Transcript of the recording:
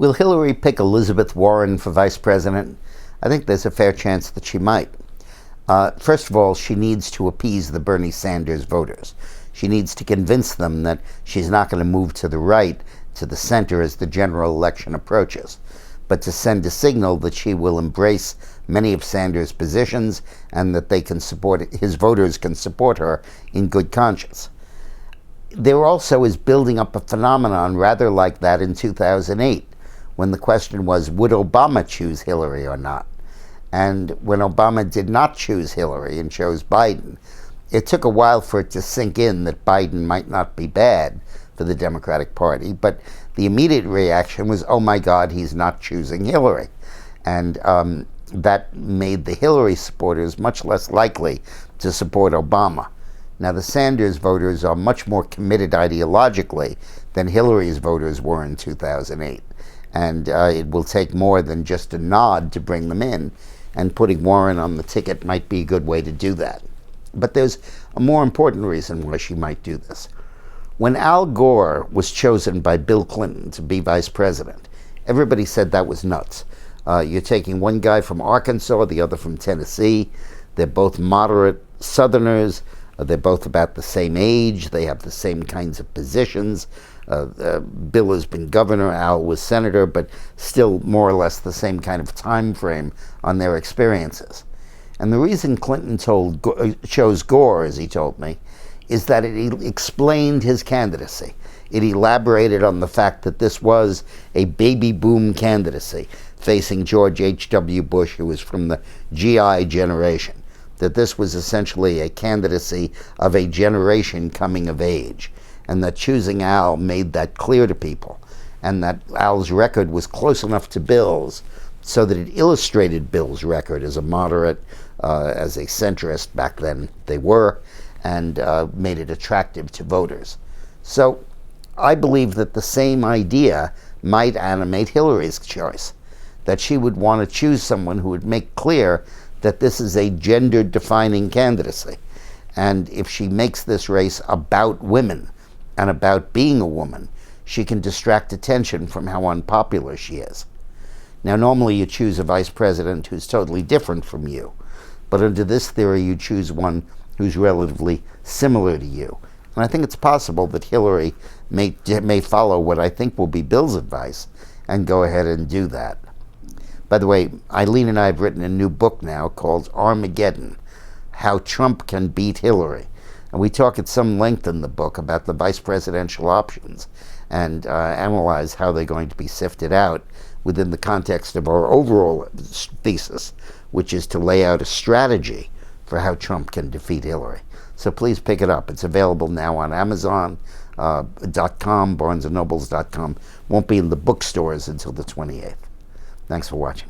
Will Hillary pick Elizabeth Warren for vice president? I think there's a fair chance that she might. First of all, she needs to appease the Bernie Sanders voters. She needs to convince them that she's not going to move to the right, to the center as the general election approaches, but to send a signal that she will embrace many of Sanders' positions and that they can support, his voters can support her in good conscience. There also is building up a phenomenon rather like that in 2008, when the question was, would Obama choose Hillary or not? And when Obama did not choose Hillary and chose Biden, it took a while for it to sink in that Biden might not be bad for the Democratic Party, but the immediate reaction was, oh my God, he's not choosing Hillary. And that made the Hillary supporters much less likely to support Obama. Now, the Sanders voters are much more committed ideologically than Hillary's voters were in 2008. And it will take more than just a nod to bring them in, and putting Warren on the ticket might be a good way to do that. But there's a more important reason why she might do this. When Al Gore was chosen by Bill Clinton to be vice president, everybody said that was nuts. You're taking one guy from Arkansas, the other from Tennessee. They're both moderate Southerners. They're both about the same age. They have the same kinds of positions. Bill has been governor, Al was senator, but still more or less the same kind of time frame on their experiences. And the reason Clinton chose Gore, as he told me, is that it explained his candidacy. It elaborated on the fact that this was a baby boom candidacy facing George H.W. Bush, who was from the GI generation, that this was essentially a candidacy of a generation coming of age, and that choosing Al made that clear to people, and that Al's record was close enough to Bill's so that it illustrated Bill's record as a moderate, as a centrist, back then they were, and made it attractive to voters. So I believe that the same idea might animate Hillary's choice, that she would want to choose someone who would make clear that this is a gender-defining candidacy. And if she makes this race about women and about being a woman, she can distract attention from how unpopular she is. Now, normally you choose a vice president who's totally different from you, but under this theory you choose one who's relatively similar to you. And I think it's possible that Hillary may follow what I think will be Bill's advice and go ahead and do that. By the way, Eileen and I have written a new book now called Armageddon, How Trump Can Beat Hillary. And we talk at some length in the book about the vice presidential options and analyze how they're going to be sifted out within the context of our overall thesis, which is to lay out a strategy for how Trump can defeat Hillary. So please pick it up. It's available now on Amazon.com, BarnesandNobles.com. Won't be in the bookstores until the 28th. Thanks for watching.